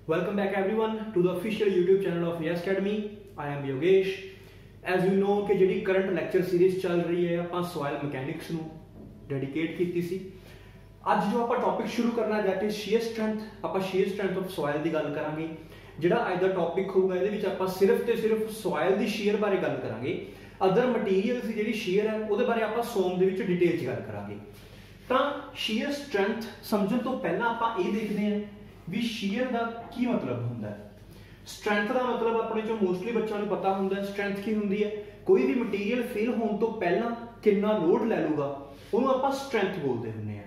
Welcome back everyone to the official YouTube channel of Yes Academy. I am Yogesh. As you know कि ਜਿਹੜੀ current lecture series ਚੱਲ ਰਹੀ ਹੈ ਆਪਾਂ soil mechanics ਨੂੰ dedicate ਕੀਤੀ ਸੀ। ਅੱਜ ਜੋ ਆਪਾਂ ਟੌਪਿਕ ਸ਼ੁਰੂ ਕਰਨਾ ਦੈਟ ਇਜ਼ ਸ਼ੀਅਰ ਸਟਰੈਂਥ। ਆਪਾਂ ਸ਼ੀਅਰ ਸਟਰੈਂਥ ਆਫ ਸੋਇਲ ਦੀ ਗੱਲ ਕਰਾਂਗੇ। ਜਿਹੜਾ ਅੱਜ ਦਾ ਟੌਪਿਕ ਹੋਊਗਾ ਇਹਦੇ ਵਿੱਚ ਆਪਾਂ ਸਿਰਫ ਤੇ ਸਿਰਫ ਸੋਇਲ ਦੀ ਸ਼ੀਅਰ ਬਾਰੇ ਗੱਲ ਕਰਾਂਗੇ। ਅਦਰ ਮਟੀਰੀਅਲਸ ਦੀ ਜਿਹੜੀ ਸ਼ੀਅਰ ਹੈ ਉਹਦੇ ਬਾਰੇ ਆਪਾਂ ਸੋਮ ਦੇ ਵਿੱਚ ਡਿਟੇਲ 'ਚ ਗੱਲ ਕਰਾਂਗੇ। ਤਾਂ ਸ਼ੀਅਰ ਸਟਰੈਂਥ ਸਮਝਣ ਤੋਂ ਪਹਿਲਾਂ ਆਪਾਂ ਇਹ ਦੇਖਦੇ ਹਾਂ ਵੀ ਸ਼ੀਅਰ ਦਾ ਕੀ ਮਤਲਬ ਹੁੰਦਾ ਹੈ। ਸਟਰੈਂਥ ਦਾ ਮਤਲਬ ਆਪਣੇ ਚੋਂ ਮੋਸਟਲੀ ਬੱਚਿਆਂ ਨੂੰ ਪਤਾ ਹੁੰਦਾ ਹੈ। ਸਟਰੈਂਥ ਕੀ ਹੁੰਦੀ ਹੈ? ਕੋਈ ਵੀ ਮਟੀਰੀਅਲ ਫੇਲ ਹੋਣ ਤੋਂ ਪਹਿਲਾਂ ਕਿੰਨਾ ਲੋਡ ਲੈ ਲੂਗਾ ਉਹਨੂੰ ਆਪਾਂ ਸਟਰੈਂਥ ਬੋਲਦੇ ਹੁੰਦੇ ਆ।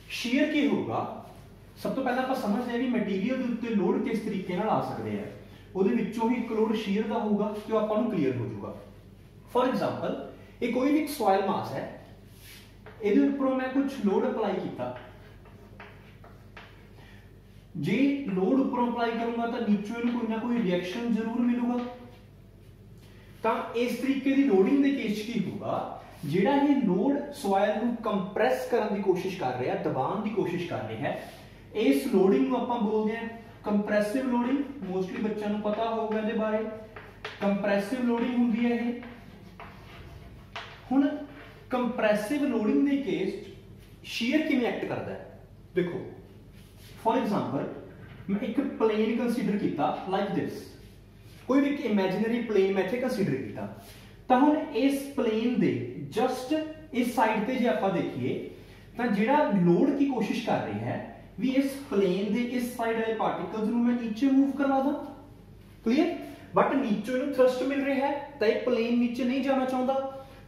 ਸ਼ੀਅਰ ਕੀ ਹੋਊਗਾ? ਸਭ ਤੋਂ ਪਹਿਲਾਂ ਆਪਾਂ ਸਮਝਦੇ ਹਾਂ ਵੀ ਮਟੀਰੀਅਲ ਦੇ ਉੱਤੇ ਲੋਡ ਕਿਸ ਤਰੀਕੇ ਨਾਲ ਆ ਸਕਦੇ ਆ। ਉਹਦੇ ਵਿੱਚੋਂ ਹੀ ਇੱਕ ਲੋਡ ਸ਼ੀਅਰ ਦਾ ਹੋਊਗਾ ਕਿ ਉਹ ਆਪਾਂ ਨੂੰ ਕਲੀਅਰ ਹੋ ਜਾਊਗਾ। ਫॉर एग्जांपल ਇਹ ਕੋਈ ਵੀ ਇੱਕ ਸੋਇਲ ਮਾਸ ਹੈ, ਇਹਦੇ ਉੱਪਰੋਂ ਮੈਂ ਕੁਝ ਲੋਡ ਅਪਲਾਈ ਕੀਤਾ। ਜੇ ਲੋਡ ਉੱਪਰੋਂ ਅਪਲਾਈ ਕਰੂੰਗਾ ਤਾਂ ਨੀਚੋਂ ਇਹਨੂੰ ਕੋਈ ਨਾ ਕੋਈ ਰਿਐਕਸ਼ਨ ਜ਼ਰੂਰ ਮਿਲੂਗਾ। ਤਾਂ ਇਸ ਤਰੀਕੇ ਦੀ ਲੋਡਿੰਗ ਦੇ ਕੇਸ 'ਚ ਕੀ ਹੋਊਗਾ? ਜਿਹੜਾ ਇਹ ਲੋਡ ਸੋਇਲ ਨੂੰ ਕੰਪਰੈਸ ਕਰਨ ਦੀ ਕੋਸ਼ਿਸ਼ ਕਰ ਰਿਹਾ, ਦਬਾਉਣ ਦੀ ਕੋਸ਼ਿਸ਼ ਕਰ ਰਿਹਾ ਹੈ, ਇਸ ਲੋਡਿੰਗ ਨੂੰ ਆਪਾਂ ਬੋਲਦੇ ਹਾਂ ਕੰਪਰੈਸਿਵ ਲੋਡਿੰਗ। ਮੋਸਟਲੀ ਬੱਚਿਆਂ ਨੂੰ ਪਤਾ ਹੋਊਗਾ ਇਹਦੇ ਬਾਰੇ। ਕੰਪਰੈਸਿਵ ਲੋਡਿੰਗ ਹੁੰਦੀ ਹੈ ਇਹ। ਹੁਣ ਕੰਪਰੈਸਿਵ ਲੋਡਿੰਗ ਦੇ ਕੇਸ 'ਚ ਸ਼ੀਅਰ ਕਿਵੇਂ ਐਕਟ ਕਰਦਾ ਹੈ? ਦੇਖੋ फॉर एग्जांपल मैं एक प्लेन कंसीडर किया लाइक दिस। कोई भी इमेजिनरी प्लेन मैं इत्थे कंसीडर किया तो हुण इस प्लेन दे जस्ट इस साइड ते जे आपां देखिए तो जिहड़ा लोड की कोशिश कर रही है भी इस प्लेन दे इस साइड वाले पार्टिकल्स नूं मैं नीचे मूव करवा दा। क्लियर? बट नीचे इहनूं थ्रस्ट मिल रहा है तो ये प्लेन नीचे नहीं जाना चाहता,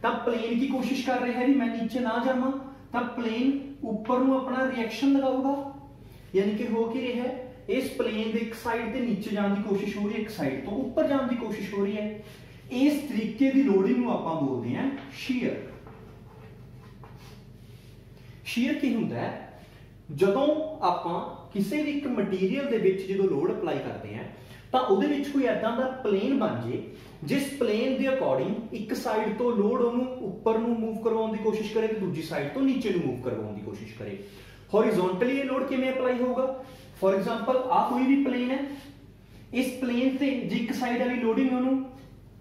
तो प्लेन की कोशिश कर रहा है भी मैं नीचे ना जावां, तो प्लेन ऊपर नूं अपना रिएक्शन लगाऊगा। यानी कि हो की रहा है इस प्लेन दे एक साइड ते नीचे जाने की कोशिश हो रही है, एक साइड तो ऊपर जाने की कोशिश हो रही है। इस तरीके की लोडिंग नूं आपां बोलदे हैं शीयर। शीयर की हुंदा है? जदों आपां किसी भी एक मटीरियल दे विच जदों लोड अप्लाई करते हैं तो उहदे विच कोई ऐदां दा प्लेन बन जे जिस प्लेन दे अकॉर्डिंग एक साइड तो लोड उहनूं ऊपर नूं मूव करवाउण दी कोशिश करे ते दूजी साइड तो नीचे नूं मूव करवाउण दी कोशिश करे। हॉरिजॉन्टली ये लोड किवें अप्लाई होगा? फॉर एग्जांपल आ कोई भी प्लेन है, इस प्लेन से जे एक साइड वाली लोडिंग ओनू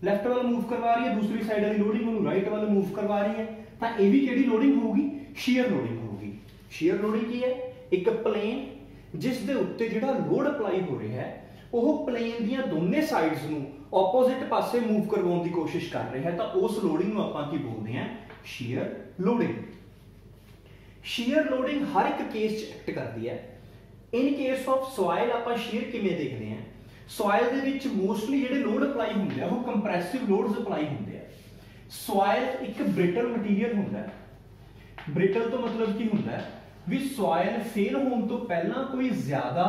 लेफ्ट वाल मूव करवा रही है, दूसरी साइड वाली लोडिंग ओनू राइट वाल मूव करवा रही है, तो ये भी किहड़ी लोडिंग होगी? शीयर लोडिंग होगी। शीयर लोडिंग की है? एक प्लेन जिस दे उत्ते जिहड़ा लोड अप्लाई हो रहा है ਉਹ प्लेन ਦੀਆਂ ਦੋਨੇ ਸਾਈਡਸ ਨੂੰ ਆਪੋਜ਼ਿਟ ਪਾਸੇ मूव ਕਰਵਾਉਣ ਦੀ ਕੋਸ਼ਿਸ਼ ਕਰ ਰਿਹਾ ਹੈ, ਤਾਂ ਉਸ ਲੋਡਿੰਗ ਨੂੰ ਆਪਾਂ ਕੀ ਬੋਲਦੇ ਹਾਂ? Shear loading. शीयर लोडिंग हर एक केस च एक्ट करती है। इन केस ऑफ सॉइल आप शीयर किवें देखते हैं? सॉइल दे विच मोस्टली जिहड़े लोड अप्लाई होंदे आ वो कंप्रेसिव लोड्स अप्लाई होंदे आ। सॉइल एक ब्रिटल मटीरियल होंदा है। ब्रिटल तो मतलब की होंदा है भी सॉइल फेल होने तो पहला कोई ज्यादा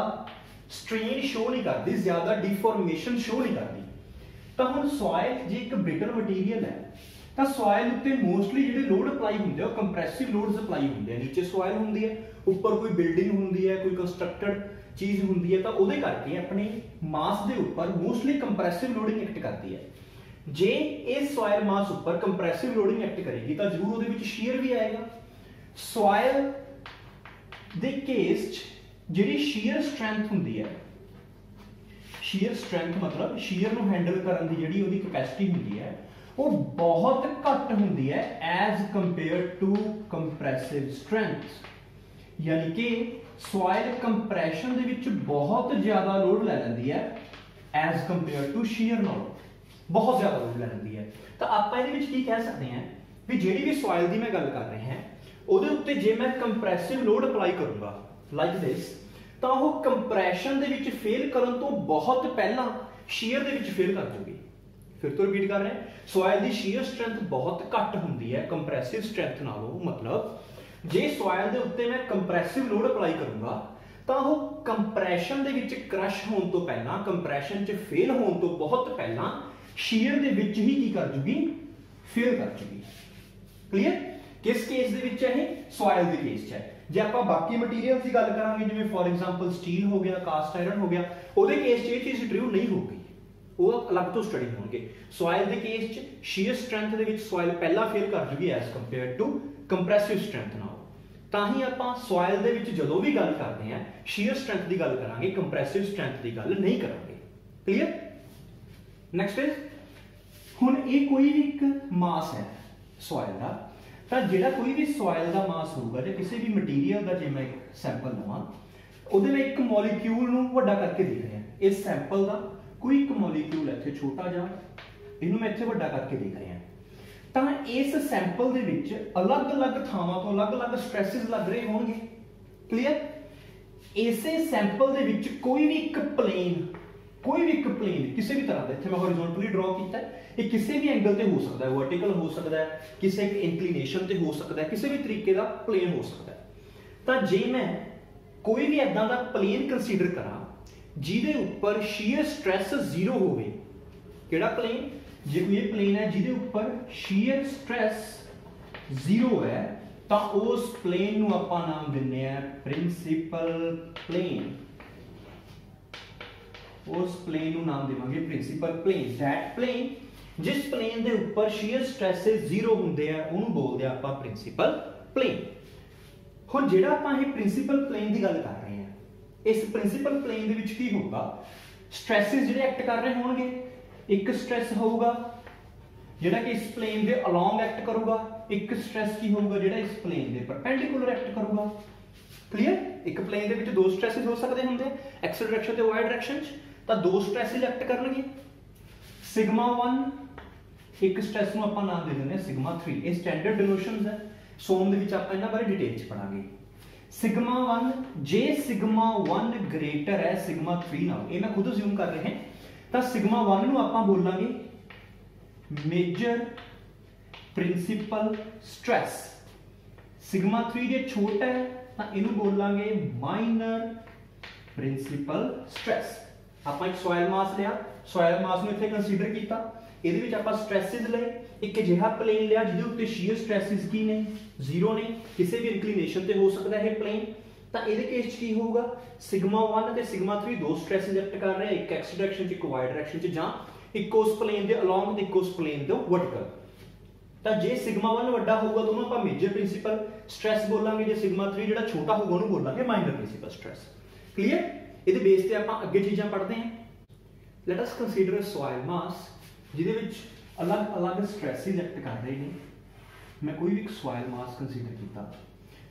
स्ट्रेन शो नहीं करती, ज्यादा डिफॉर्मेशन शो नहीं करती। तो हुण सॉइल जे एक ब्रिटल मटीरियल है ਤਾਂ ਸੋਇਲ ਉੱਤੇ ਮੋਸਟਲੀ ਜਿਹੜੇ ਲੋਡ ਅਪਲਾਈ ਹੁੰਦੇ ਆ ਉਹ ਕੰਪਰੈਸਿਵ ਲੋਡਸ ਅਪਲਾਈ ਹੁੰਦੇ ਆ। ਨੀਚੇ ਸੋਇਲ ਹੁੰਦੀ ਹੈ, ਉੱਪਰ ਕੋਈ ਬਿਲਡਿੰਗ ਹੁੰਦੀ ਹੈ, ਕੋਈ ਕੰਸਟਰਕਟਡ ਚੀਜ਼ ਹੁੰਦੀ ਹੈ, ਤਾਂ ਉਹਦੇ ਕਰਕੇ ਆਪਣੇ ਮਾਸ ਦੇ ਉੱਪਰ ਮੋਸਟਲੀ ਕੰਪਰੈਸਿਵ ਲੋਡਿੰਗ ਐਕਟ ਕਰਦੀ ਹੈ। ਜੇ ਇਹ ਸੋਇਲ ਮਾਸ ਉੱਪਰ ਕੰਪਰੈਸਿਵ ਲੋਡਿੰਗ ਐਕਟ ਕਰੇਗੀ ਤਾਂ ਜ਼ਰੂਰ ਉਹਦੇ ਵਿੱਚ ਸ਼ੀਅਰ ਵੀ ਆਏਗਾ। ਸੋਇਲ ਦੇ ਕੇਸ 'ਚ ਜਿਹੜੀ ਸ਼ੀਅਰ ਸਟਰੈਂਥ ਹੁੰਦੀ ਹੈ, ਸ਼ੀਅਰ ਸਟਰੈਂਥ ਮਤਲਬ ਸ਼ੀਅਰ ਨੂੰ ਹੈਂਡਲ ਕਰਨ ਦੀ ਜਿਹੜੀ ਉਹਦੀ ਕੈਪੈਸਿਟੀ ਹੁੰਦੀ ਹੈ वो बहुत घट होंदी है as compare to compressive strength. यानी कि सॉइल कंप्रेशन दे विच बहुत ज्यादा लोड ले लैंदी है एज कंपेयर टू शीयर नालों बहुत ज्यादा लोड ले लैंदी है। तो आप इहदे विच की कह सकते हैं भी जिहड़ी भी सॉइल दी मैं गल कर रहे हैं ਉਹਦੇ ਉੱਤੇ ਜੇ मैं कंप्रेसिव लोड अप्लाई करूंगा लाइक दिस ਤਾਂ ਉਹ कंप्रेशन ਦੇ ਵਿੱਚ फेल ਕਰਨ ਤੋਂ बहुत ਪਹਿਲਾਂ शीयर ਦੇ ਵਿੱਚ फेल कर दूगी। फिर तो रिपीट कर रहे हैं, सॉइल की शीयर स्ट्रेंथ बहुत घट होंदी है कंप्रेसिव स्ट्रेंथ नालों। मतलब जे सॉइल दे उत्ते मैं कंप्रेसिव लोड अप्लाई करूंगा तो वो कंप्रेशन दे विच क्रश होने तो पहला, कंप्रेशन च फेल होने तो बहुत पहला शीयर दे विच ही की कर जूगी? फेल कर जूगी। क्लियर? किस केस दे विच है? सॉइल दे केस च है। जे आपां बाकी मटीरियल्स की गल करांगे जिवें फॉर एग्जांपल स्टील हो गया, कास्ट आयरन हो गया, उहदे केस च ये चीज़ ट्रू नहीं होगी, वो अलग तो स्टडी होंगे। सॉइल के केस च शीयर स्ट्रेंथ दे विच सॉइल पहला फेल कर जूगी as compare to compressive strength नाल। ਤਾਂ ਹੀ ਆਪਾਂ ਸੋਇਲ ਦੇ ਵਿੱਚ ਜਦੋਂ ਵੀ ਗੱਲ ਕਰਦੇ ਹਾਂ ਸ਼ੀਅਰ ਸਟਰੈਂਥ ਦੀ ਗੱਲ ਕਰਾਂਗੇ, ਕੰਪਰੈਸਿਵ ਸਟਰੈਂਥ ਦੀ ਗੱਲ ਨਹੀਂ ਕਰਾਂਗੇ। ਕਲੀਅਰ? ਨੈਕਸਟ ਇਜ਼, ਹੁਣ ਇਹ ਕੋਈ ਵੀ ਇੱਕ ਮਾਸ ਹੈ ਸੋਇਲ ਦਾ, ਤਾਂ ਜਿਹੜਾ ਕੋਈ ਵੀ ਸੋਇਲ ਦਾ ਮਾਸ ਹੋਊਗਾ ਜਾਂ ਕਿਸੇ ਵੀ ਮਟੀਰੀਅਲ ਦਾ, ਜੇ ਮੈਂ ਇੱਕ ਸੈਂਪਲ ਲਵਾਂ ਉਹਦੇ ਵਿੱਚ ਇੱਕ ਮੋਲੀਕਿਊਲ ਨੂੰ ਵੱਡਾ ਕਰਕੇ ਦੇਖ ਰਿਹਾ, ਇਸ ਸੈਂਪਲ ਦਾ ਕੋਈ ਇੱਕ ਮੋਲੀਕਿਊਲ ਇੱਥੇ ਛੋਟਾ ਜਿਹਾ, ਇਹਨੂੰ ਮੈਂ ਇੱਥੇ ਵੱਡਾ ਕਰਕੇ ਦੇਖ ਰਿਹਾ, ਤਾਂ ਇਸ ਸੈਂਪਲ ਦੇ ਵਿੱਚ ਅਲੱਗ-ਅਲੱਗ ਥਾਵਾਂ ਤੋਂ ਅਲੱਗ-ਅਲੱਗ ਸਟ੍ਰੈਸਸ ਲੱਗ ਰਹੇ ਹੋਣਗੇ। ਕਲੀਅਰ? ਇਸੇ ਸੈਂਪਲ ਦੇ ਵਿੱਚ ਕੋਈ ਵੀ ਇੱਕ ਪਲੇਨ ਕਿਸੇ ਵੀ ਤਰ੍ਹਾਂ ਦਾ, ਇੱਥੇ ਮੈਂ ਹੌਰੀਜ਼ੌਂਟਲੀ ਡਰਾ ਕੀਤਾ, ਇਹ ਕਿਸੇ ਵੀ ਐਂਗਲ ਤੇ ਹੋ ਸਕਦਾ ਹੈ, ਵਰਟੀਕਲ ਹੋ ਸਕਦਾ ਹੈ, ਕਿਸੇ ਇੱਕ ਇੰਕਲੀਨੇਸ਼ਨ ਤੇ ਹੋ ਸਕਦਾ ਹੈ, ਕਿਸੇ ਵੀ ਤਰੀਕੇ ਦਾ ਪਲੇਨ ਹੋ ਸਕਦਾ ਹੈ। ਤਾਂ ਜੇ ਮੈਂ ਕੋਈ ਵੀ ਇਦਾਂ ਦਾ ਪਲੇਨ ਕੰਸੀਡਰ ਕਰਾਂ ਜਿਹਦੇ ਉੱਪਰ ਸ਼ੀਅਰ ਸਟ੍ਰੈਸ 0 ਹੋਵੇ, ਕਿਹੜਾ ਪਲੇਨ? ਜੇ ਕੋਈ ਇਹ ਪਲੇਨ ਹੈ ਜਿਹਦੇ ਉੱਪਰ ਸ਼ੀਅਰ ਸਟ੍ਰੈਸ 0 ਹੈ, ਤਾਂ ਉਸ ਪਲੇਨ ਨੂੰ ਆਪਾਂ ਨਾਮ ਦਿੰਦੇ ਆ ਪ੍ਰਿੰਸੀਪਲ ਪਲੇਨ। ਉਸ ਪਲੇਨ ਨੂੰ ਨਾਮ ਦੇਵਾਂਗੇ ਪ੍ਰਿੰਸੀਪਲ ਪਲੇਨ। ਦੈਟ ਪਲੇਨ, ਜਿਸ ਪਲੇਨ ਦੇ ਉੱਪਰ ਸ਼ੀਅਰ ਸਟ੍ਰੈਸਸ 0 ਹੁੰਦੇ ਆ, ਉਹਨੂੰ ਬੋਲਦੇ ਆ ਆਪਾਂ ਪ੍ਰਿੰਸੀਪਲ ਪਲੇਨ। ਹੁਣ ਜਿਹੜਾ ਆਪਾਂ ਇਹ ਪ੍ਰਿੰਸੀਪਲ ਪਲੇਨ ਦੀ ਗੱਲ ਕਰ ਰਹੇ ਹਾਂ, ਇਸ ਪ੍ਰਿੰਸੀਪਲ ਪਲੇਨ ਦੇ ਵਿੱਚ ਕੀ ਹੋਊਗਾ? ਸਟ੍ਰੈਸਸ ਜਿਹੜੇ ਐਕਟ ਕਰ ਰਹੇ ਹੋਣਗੇ, ਇੱਕ ਸਟ੍ਰੈਸ ਹੋਊਗਾ ਜਿਹੜਾ ਕਿ ਇਸ ਪਲੇਨ ਦੇ ਅਲੋਂਗ ਐਕਟ ਕਰੂਗਾ, ਇੱਕ ਸਟ੍ਰੈਸ ਕੀ ਹੋਊਗਾ ਜਿਹੜਾ ਇਸ ਪਲੇਨ ਦੇ ਪਰਪੈਂਡੀਕੂਲਰ ਐਕਟ ਕਰੂਗਾ। ਕਲੀਅਰ? ਇੱਕ ਪਲੇਨ ਦੇ ਵਿੱਚ ਦੋ ਸਟ੍ਰੈਸਸ ਹੋ ਸਕਦੇ ਹੁੰਦੇ, ਐਕਸ ਡਾਇਰੈਕਸ਼ਨ ਤੇ ਵਾਈ ਡਾਇਰੈਕਸ਼ਨ 'ਚ, ਤਾਂ ਦੋ ਸਟ੍ਰੈਸਸ ਐਕਟ ਕਰਨਗੇ। ਸਿਗਮਾ 1 ਇੱਕ ਸਟ੍ਰੈਸ ਨੂੰ ਆਪਾਂ ਨਾਮ ਦੇ ਦਿੰਦੇ ਹਾਂ ਸਿਗਮਾ 3। ਇਹ ਸਟੈਂਡਰਡ ਡਿਨੋਸ਼ਨਸ ਹੈ, ਸੋਮ ਦੇ ਵਿੱਚ ਆਪਾਂ ਇਹਨਾਂ ਬਾਰੇ ਡਿਟੇਲ 'ਚ ਪੜਾਂਗੇ। ਸਿਗਮਾ 1, ਜੇ ਸਿਗਮਾ 1 ਗ੍ਰੇਟਰ ਹੈ ਸਿਗਮਾ 3 ਨਾਲ, ਇਹ ਮੈਂ ਖੁਦ ਅਸਿਊਮ ਕਰ ਰਿਹਾ, ਤਾਂ ਸਿਗਮਾ 1 ਨੂੰ ਆਪਾਂ ਬੋਲਾਂਗੇ ਮੇਜਰ ਪ੍ਰਿੰਸੀਪਲ ਸਟ੍ਰੈਸ। ਸਿਗਮਾ 3 ਜੇ ਛੋਟਾ ਹੈ ਤਾਂ ਇਹਨੂੰ ਬੋਲਾਂਗੇ ਮਾਈਨਰ ਪ੍ਰਿੰਸੀਪਲ ਸਟ੍ਰੈਸ। ਆਪਾਂ ਇੱਕ ਸੋਇਲ ਮਾਸ ਲਿਆ, ਸੋਇਲ ਮਾਸ ਨੂੰ ਇੱਥੇ ਕੰਸੀਡਰ ਕੀਤਾ, ਇਹਦੇ ਵਿੱਚ ਆਪਾਂ ਸਟ੍ਰੈਸਸ ਲਏ, ਇੱਕ ਅਜਿਹਾ ਪਲੇਨ ਲਿਆ ਜਿਹਦੇ ਉੱਤੇ ਸ਼ੀਅਰ ਸਟ੍ਰੈਸਸ ਕੀ ਨੇ? 0 ਨੇ, ਕਿਸੇ ਵੀ ਇੰਕਲੀਨੇਸ਼ਨ ਤੇ ਹੋ ਸਕਦਾ ਹੈ ਇਹ ਪਲੇਨ। ਤਾਂ ਇਹਦੇ ਕੇਸ 'ਚ ਕੀ ਹੋਊਗਾ? ਸਿਗਮਾ 1 ਤੇ ਸਿਗਮਾ 3 ਦੋ ਸਟ੍ਰੈਸਸ ਐਕਟ ਕਰ ਰਹੇ, ਇੱਕ ਐਕਸ ਡਾਇਰੈਕਸ਼ਨ 'ਚ ਇੱਕ ਵਾਈ ਡਾਇਰੈਕਸ਼ਨ 'ਚ, ਜਾਂ ਇੱਕ ਉਸ ਪਲੇਨ ਦੇ ਅਲੋਂਗ ਤੇ ਇੱਕ ਉਸ ਪਲੇਨ ਦੇ ਵਰਟੀਕਲ। ਤਾਂ ਜੇ ਸਿਗਮਾ 1 ਵੱਡਾ ਹੋਊਗਾ ਤਾਂ ਉਹਨੂੰ ਆਪਾਂ ਮੇਜਰ ਪ੍ਰਿੰਸੀਪਲ ਸਟ੍ਰੈਸ ਬੋਲਾਂਗੇ, ਜੇ ਸਿਗਮਾ 3 ਜਿਹੜਾ ਛੋਟਾ ਹੋਊਗਾ ਉਹਨੂੰ ਬੋਲਾਂਗੇ ਮਾਈਨਰ ਪ੍ਰਿੰਸੀਪਲ ਸਟ੍ਰੈਸ। ਕਲੀਅਰ? ਇਹਦੇ ਬੇਸ ਤੇ ਆਪਾਂ ਅੱਗੇ ਚੀਜ਼ਾਂ ਪੜ੍ਹਦੇ ਹਾਂ। ਲੈਟ ਅਸ ਕੰਸੀਡਰ ਅ ਸੋਇਲ ਮਾਸ ਜਿਹਦੇ ਵਿੱਚ ਅਲੱਗ-ਅਲੱਗ ਸਟ੍ਰੈਸਸ ਐਕਟ ਕਰ ਰਹੇ ਨੇ। ਮੈਂ ਕੋਈ ਵੀ ਇੱਕ ਸੋਇਲ ਮਾਸ ਕੰਸੀਡਰ ਕੀਤਾ,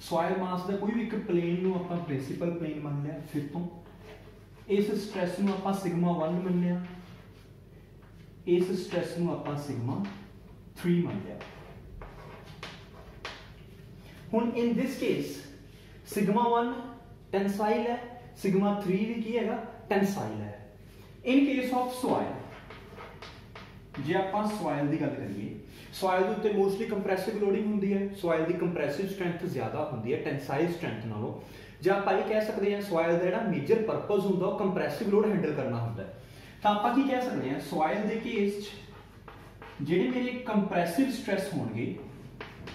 ਸੋਇਲ ਮਾਸ ਦਾ ਕੋਈ ਵੀ ਇੱਕ ਪਲੇਨ ਨੂੰ ਆਪਾਂ ਪ੍ਰਿੰਸੀਪਲ ਪਲੇਨ ਮੰਨ ਲਿਆ, ਫਿਰ ਤੋਂ ਇਸ ਸਟ੍ਰੈਸ ਨੂੰ ਆਪਾਂ ਸਿਗਮਾ 1 ਮੰਨ ਲਿਆ, ਇਸ ਸਟ੍ਰੈਸ ਨੂੰ ਆਪਾਂ ਸਿਗਮਾ 3 ਮੰਨ ਲਿਆ। ਹੁਣ ਇਨ ਦਿਸ ਕੇਸ ਸਿਗਮਾ 1 ਟੈਂਸਾਈਲ ਹੈ, ਸਿਗਮਾ 3 ਵੀ ਕੀ ਹੈਗਾ? ਟੈਂਸਾਈਲ ਹੈ। ਇਨ ਕੇਸ ਆਫ ਸੋਇਲ, ਜੇ ਆਪਾਂ ਸੋਇਲ ਦੀ ਗੱਲ ਕਰੀਏ, ਸੋਇਲ ਦੇ ਉੱਤੇ ਮੋਸਟਲੀ ਕੰਪਰੈਸਿਵ ਲੋਡਿੰਗ ਹੁੰਦੀ ਹੈ, ਸੋਇਲ ਦੀ ਕੰਪਰੈਸਿਵ ਸਟਰੈਂਥ ਜ਼ਿਆਦਾ ਹੁੰਦੀ ਹੈ ਟੈਂਸਾਈਲ ਸਟਰੈਂਥ ਨਾਲੋਂ। ਜਾਂ ਆਪਾਂ ਇਹ ਕਹਿ ਸਕਦੇ ਹਾਂ ਸੋਇਲ ਦਾ ਜਿਹੜਾ ਮੇਜਰ ਪਰਪਸ ਹੁੰਦਾ ਉਹ ਕੰਪਰੈਸਿਵ ਲੋਡ ਹੈਂਡਲ ਕਰਨਾ ਹੁੰਦਾ ਹੈ। ਤਾਂ ਆਪਾਂ ਕੀ ਕਹਿ ਸਕਦੇ ਹਾਂ, ਸੋਇਲ ਦੇ ਕੇਸ 'ਚ ਜਿਹੜੇ ਮੇਰੇ ਕੰਪਰੈਸਿਵ ਸਟ੍ਰੈਸ ਹੋਣਗੇ